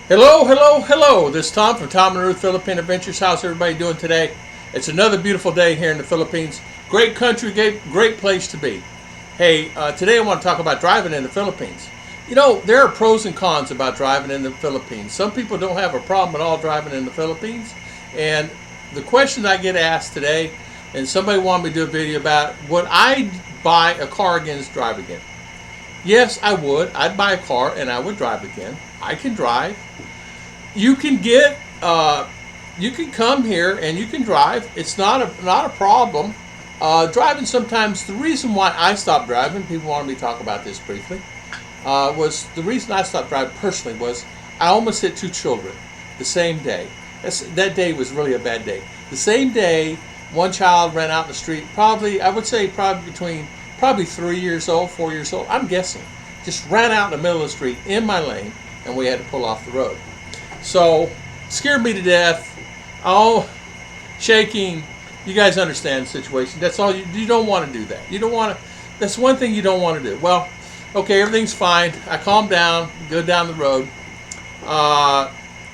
Hello, hello, hello. This is Tom from Tom and Ruth Philippine Adventures. How's everybody doing today? It's another beautiful day here in the Philippines. Great country, great place to be. Hey, today I want to talk about driving in the Philippines. You know, there are pros and cons about driving in the Philippines. Some people don't have a problem at all driving in the Philippines. And the question I get asked today, and somebody wanted me to do a video about, would I buy a car again to drive again? Yes, I would. I'd buy a car and I would drive again. I can drive. You can you can come here and you can drive. It's not a problem. Driving sometimes, the reason why I stopped driving, people wanted me to talk about this briefly, was the reason I stopped driving personally was I almost hit two children the same day. That day was really a bad day. The same day, one child ran out in the street, I would say between 3 years old, 4 years old, I'm guessing, just ran out in the middle of the street in my lane, and we had to pull off the road. So, scared me to death. Oh, shaking. You guys understand the situation. That's all. You don't want to do that. You don't want to. That's one thing you don't want to do. Well, okay, everything's fine. I calm down, go down the road.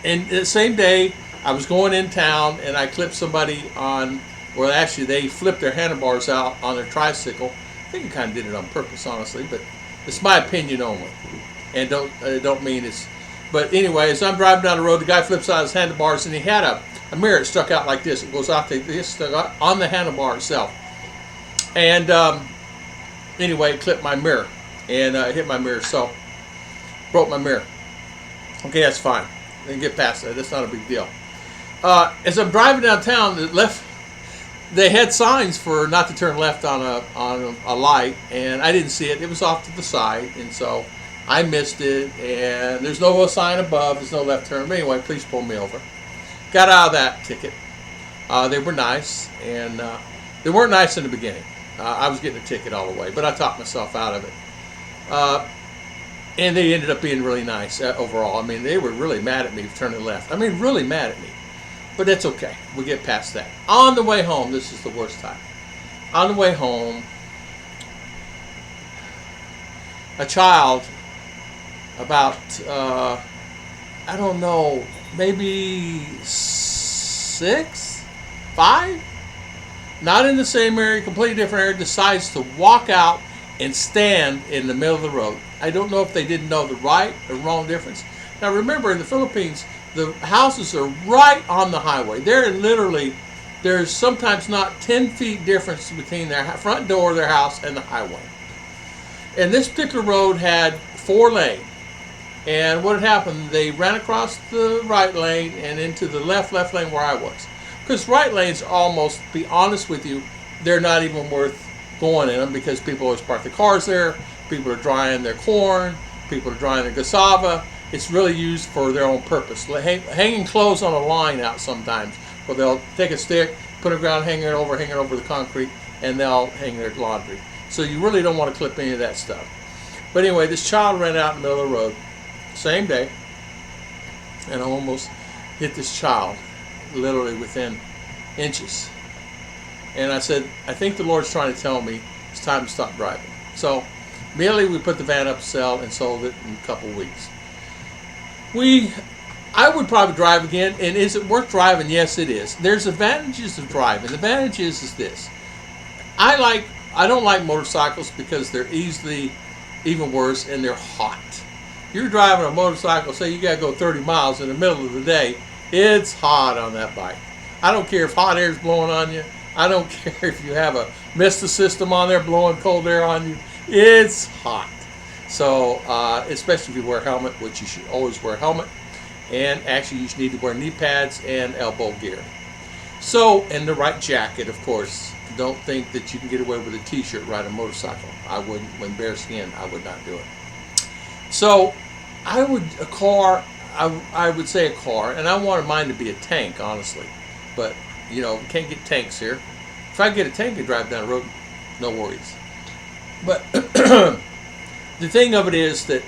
And the same day, I was going in town, and I clipped somebody on. Well, actually, they flipped their handlebars out on their tricycle. I think I kind of did it on purpose, honestly, but it's my opinion only, and don't mean it's. But anyway, as I'm driving down the road, the guy flips out his handlebars, and he had a mirror that stuck out like this. It goes out on the handlebar itself. And anyway, it clipped my mirror and hit my mirror, so broke my mirror. Okay, that's fine. Then get past that. That's not a big deal. As I'm driving downtown, they had signs for not to turn left on a light, and I didn't see it. It was off to the side, and so I missed it, and there's no sign above, there's no left turn. But anyway, please pull me over. Got out of that ticket. They were nice, and they weren't nice in the beginning. I was getting a ticket all the way, but I talked myself out of it. And they ended up being really nice overall. I mean, they were really mad at me for turning left. I mean, really mad at me. But that's okay. We get past that. On the way home, this is the worst time. On the way home, a child about, I don't know, maybe 6, 5, not in the same area, completely different area, decides to walk out and stand in the middle of the road. I don't know if they didn't know the right or wrong difference. Now remember, in the Philippines, the houses are right on the highway. There's sometimes not 10 feet difference between their front door of their house and the highway. And this particular road had 4 lanes. And what had happened, they ran across the right lane and into the left lane where I was. Because right lanes are almost, to be honest with you, they're not even worth going in them because people always park their cars there. People are drying their corn. People are drying their cassava. It's really used for their own purpose. Hanging clothes on a line out sometimes, where they'll take a stick, put it around, hang it over the concrete, and they'll hang their laundry. So you really don't want to clip any of that stuff. But anyway, this child ran out in the middle of the road, same day, and I almost hit this child, literally within inches. And I said, I think the Lord's trying to tell me it's time to stop driving. So immediately we put the van up for sale and sold it in a couple of weeks. I would probably drive again, and is it worth driving? Yes, it is. There's advantages of driving. The advantages is this. I don't like motorcycles because they're easily even worse, and they're hot. You're driving a motorcycle, say you got to go 30 miles in the middle of the day, it's hot on that bike. I don't care if hot air is blowing on you. I don't care if you have a Mista system on there blowing cold air on you. It's hot. So, especially if you wear a helmet, which you should always wear a helmet. And actually, you need to wear knee pads and elbow gear. So, and the right jacket, of course. Don't think that you can get away with a t-shirt riding a motorcycle. I wouldn't. When bare skin, I would not do it. So, I would say a car, and I wanted mine to be a tank, honestly. But, you know, you can't get tanks here. If I get a tank and drive down the road, no worries. But the thing of it is that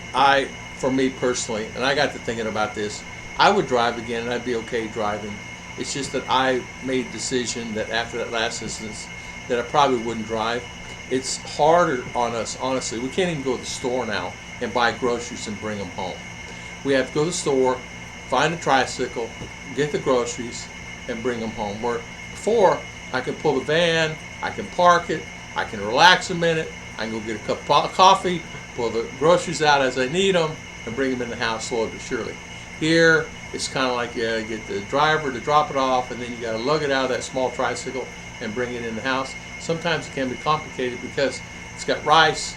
for me personally, and I got to thinking about this, I would drive again and I'd be okay driving. It's just that I made a decision that after that last instance that I probably wouldn't drive. It's harder on us, honestly. We can't even go to the store now and buy groceries and bring them home. We have to go to the store, find a tricycle, get the groceries, and bring them home. Where before, I can pull the van, I can park it, I can relax a minute, I can go get a cup of coffee, pull the groceries out as I need them, and bring them in the house slowly but surely. Here, it's kind of like you gotta get the driver to drop it off, and then you gotta lug it out of that small tricycle and bring it in the house. Sometimes it can be complicated because it's got rice,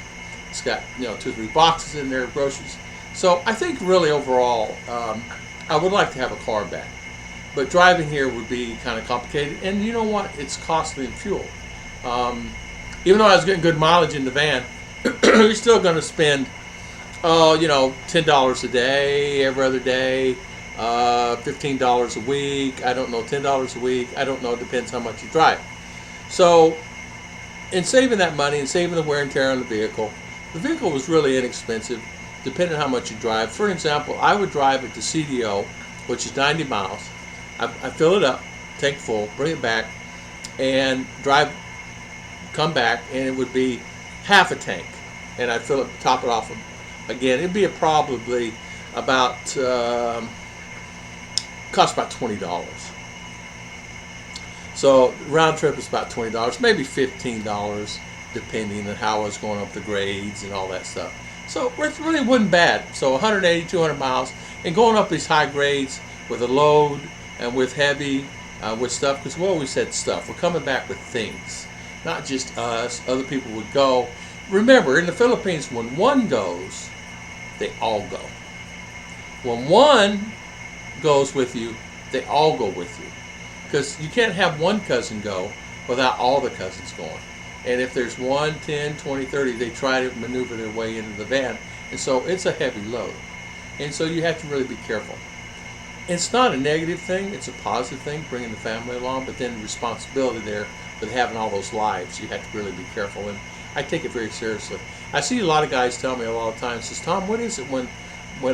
it's got 2 or 3 boxes in there of groceries. So I think really overall, I would like to have a car back. But driving here would be kind of complicated. And you know what? It's costly in fuel. Even though I was getting good mileage in the van, you're still going to spend, $10 a day, every other day, $15 a week. I don't know, $10 a week. I don't know. It depends how much you drive. So in saving that money and saving the wear and tear on the vehicle was really inexpensive, depending on how much you drive. For example, I would drive it to CDO, which is 90 miles. I fill it up, tank full, bring it back, and come back, and it would be half a tank. And I'd fill it, top it off again. It'd be probably about, cost about $20. So round trip is about $20, maybe $15, depending on how I was going up the grades and all that stuff. So it really wasn't bad. So 180, 200 miles, and going up these high grades with a load and with heavy, with stuff, because we always said stuff. We're coming back with things, not just us. Other people would go. Remember, in the Philippines, when one goes, they all go. When one goes with you, they all go with you. Because you can't have one cousin go without all the cousins going. And if there's 1, 10, 20, 30, they try to maneuver their way into the van. And so it's a heavy load. And so you have to really be careful. It's not a negative thing, it's a positive thing, bringing the family along, but then the responsibility there with having all those lives, you have to really be careful. And I take it very seriously. I see a lot of guys tell me a lot of times, says, Tom, what is it when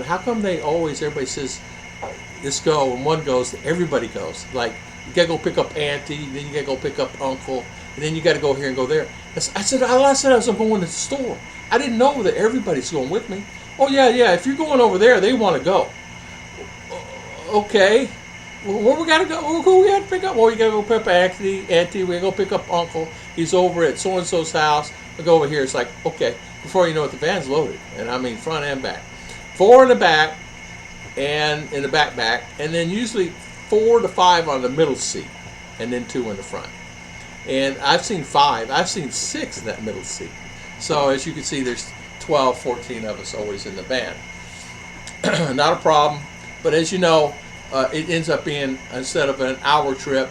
how come everybody says, let's go, and one goes, everybody goes. Like, you gotta go pick up auntie, then you gotta go pick up uncle, and then you gotta go here and go there. I said I was going to the store. I didn't know that everybody's going with me. Oh yeah, if you're going over there, they want to go. Okay, well, where we gotta go? Who we gotta pick up? Well, you gotta go pick up auntie. We gotta go pick up uncle. He's over at so and so's house. We go over here. It's like, okay. Before you know it, the van's loaded, and I mean front and back. 4 in the back, and in the back, and then usually 4 to 5 on the middle seat, and then 2 in the front. And I've seen 5. I've seen 6 in that middle seat. So as you can see, there's 12, 14 of us always in the van. Not a problem. But as you know, it ends up being, instead of an hour trip,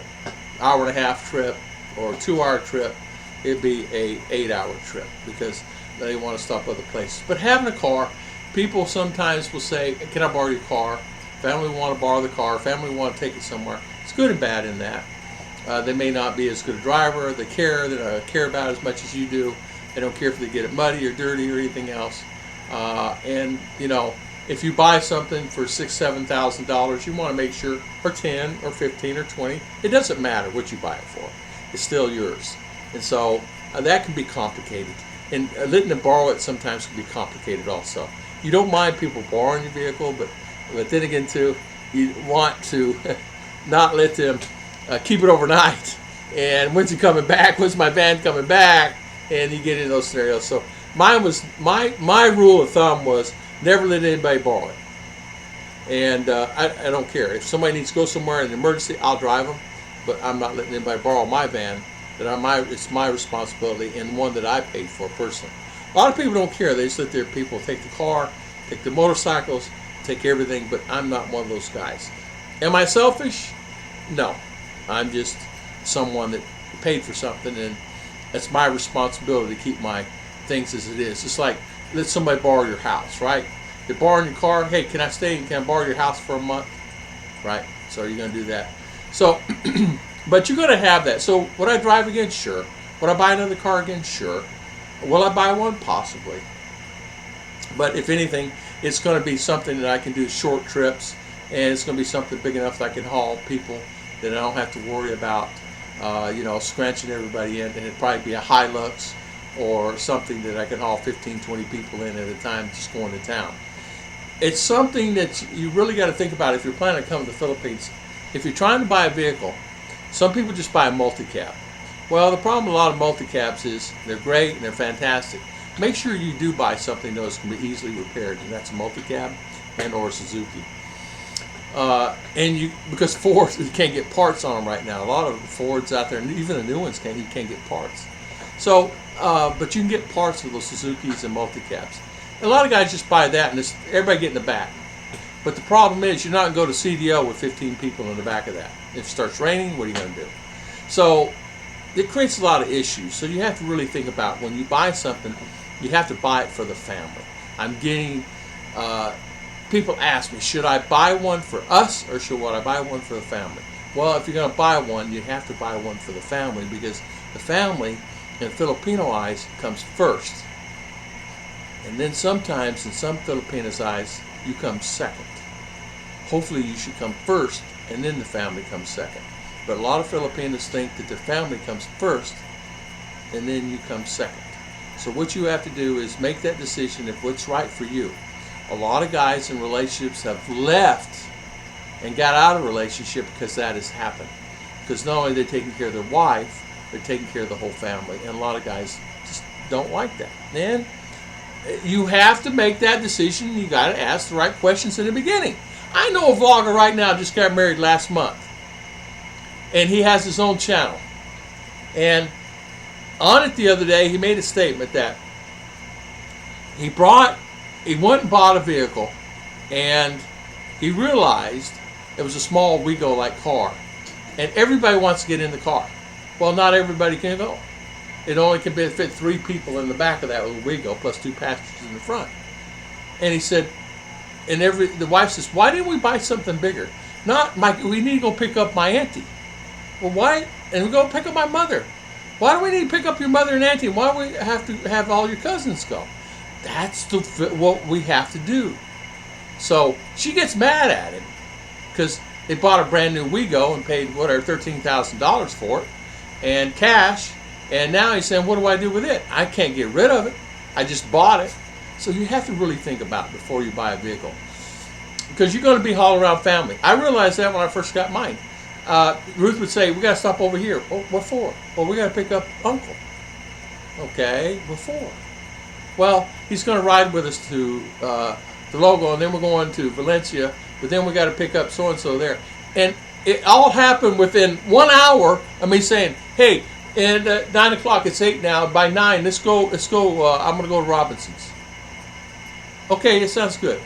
hour and a half trip, or 2-hour trip, it'd be a 8-hour trip because they want to stop other places. But having a car, people sometimes will say, can I borrow your car? Family want to borrow the car. Family want to take it somewhere. It's good and bad in that. They may not be as good a driver. They don't care about it as much as you do. They don't care if they get it muddy or dirty or anything else. And if you buy something for $6,000, $7,000, you want to make sure, or 10, or 15, or 20. It doesn't matter what you buy it for. It's still yours. And so that can be complicated. And letting them borrow it sometimes can be complicated also. You don't mind people borrowing your vehicle, but then again too, you want to not let them keep it overnight. And when's it coming back? When's my van coming back? And you get into those scenarios. So mine was my rule of thumb was never let anybody borrow it. And I don't care if somebody needs to go somewhere in an emergency, I'll drive them. But I'm not letting anybody borrow my van. It's my responsibility and one that I paid for personally. A lot of people don't care. They just let their people take the car, take the motorcycles, take everything. But I'm not one of those guys. Am I selfish? No. I'm just someone that paid for something, and it's my responsibility to keep my things as it is. It's like let somebody borrow your house, right? They're borrowing your car. Hey, can I borrow your house for a month? Right? So you're going to do that. So, but you're going to have that. So would I drive again? Sure. Would I buy another car again? Sure. Will I buy one? Possibly. But if anything, it's going to be something that I can do short trips, and it's going to be something big enough that I can haul people that I don't have to worry about, scratching everybody in. And it'd probably be a Hilux or something that I can haul 15, 20 people in at a time just going to town. it's something that you really got to think about if you're planning to come to the Philippines. If you're trying to buy a vehicle, some people just buy a multi-cab. Well, the problem with a lot of multi-cabs is they're great and they're fantastic. Make sure you do buy something that can be easily repaired, and that's a multi-cab and or a Suzuki. Because Fords, you can't get parts on them right now. A lot of the Fords out there, and even the new ones, you can't get parts. So, but you can get parts with those Suzukis and multi-cabs. A lot of guys just buy that, and everybody get in the back. But the problem is, you're not going to go to CDO with 15 people in the back of that. If it starts raining, what are you going to do? So, it creates a lot of issues. So you have to really think about when you buy something, you have to buy it for the family. I'm getting people ask me, should I buy one for us or should I buy one for the family? Well, if you're going to buy one, you have to buy one for the family, because the family in Filipino eyes comes first. And then sometimes in some Filipinos' eyes, you come second. Hopefully you should come first and then the family comes second. But a lot of Filipinos think that the family comes first and then you come second. So what you have to do is make that decision of what's right for you. A lot of guys in relationships have left and got out of a relationship because that has happened. Because not only are they taking care of their wife, they're taking care of the whole family. And a lot of guys just don't like that. And you have to make that decision. You got to ask the right questions in the beginning. I know a vlogger right now just got married last month. And he has his own channel. And on it the other day, he made a statement that he went and bought a vehicle, and he realized it was a small Wigo-like car, and everybody wants to get in the car. Well, not everybody can go. It only can fit 3 people in the back of that with a Wigo, plus 2 passengers in the front. And he said, and the wife says, why didn't we buy something bigger? We need to go pick up my auntie. Well, why? And we go pick up my mother. Why do we need to pick up your mother and auntie? Why do we have to have all your cousins go? That's what we have to do. So she gets mad at him because they bought a brand new Wigo and paid whatever $13,000 for it and cash. And now he's saying, what do I do with it? I can't get rid of it. I just bought it. So you have to really think about it before you buy a vehicle, because you're going to be hauling around family. I realized that when I first got mine. Ruth would say, we got to stop over here. Oh, what for? Well, we got to pick up Uncle. Okay, what for? Well, he's going to ride with us to the Logo, and then we're going to Valencia, but then we got to pick up so-and-so there. And it all happened within 1 hour of me saying, hey, and 9 o'clock, it's 8 now, by 9, let's go, I'm going to go to Robinson's. Okay, it sounds good.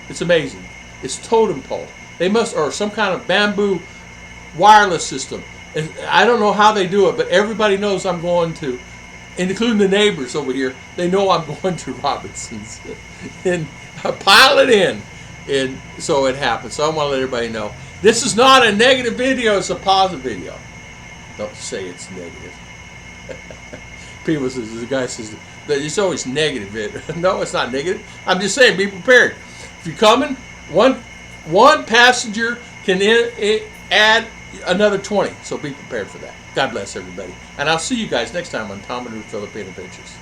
It's amazing. It's totem pole. They must, or some kind of bamboo wireless system. And I don't know how they do it, but everybody knows I'm going to, including the neighbors over here, they know I'm going to Robinson's. And I pile it in. And so it happens. So I want to let everybody know. This is not a negative video, it's a positive video. Don't say it's negative. People says, the guy says, that it's always negative. No, it's not negative. I'm just saying, be prepared. If you're coming, one passenger can add another 20. So be prepared for that. God bless everybody. And I'll see you guys next time on Tom and Ruth Philippine Adventures.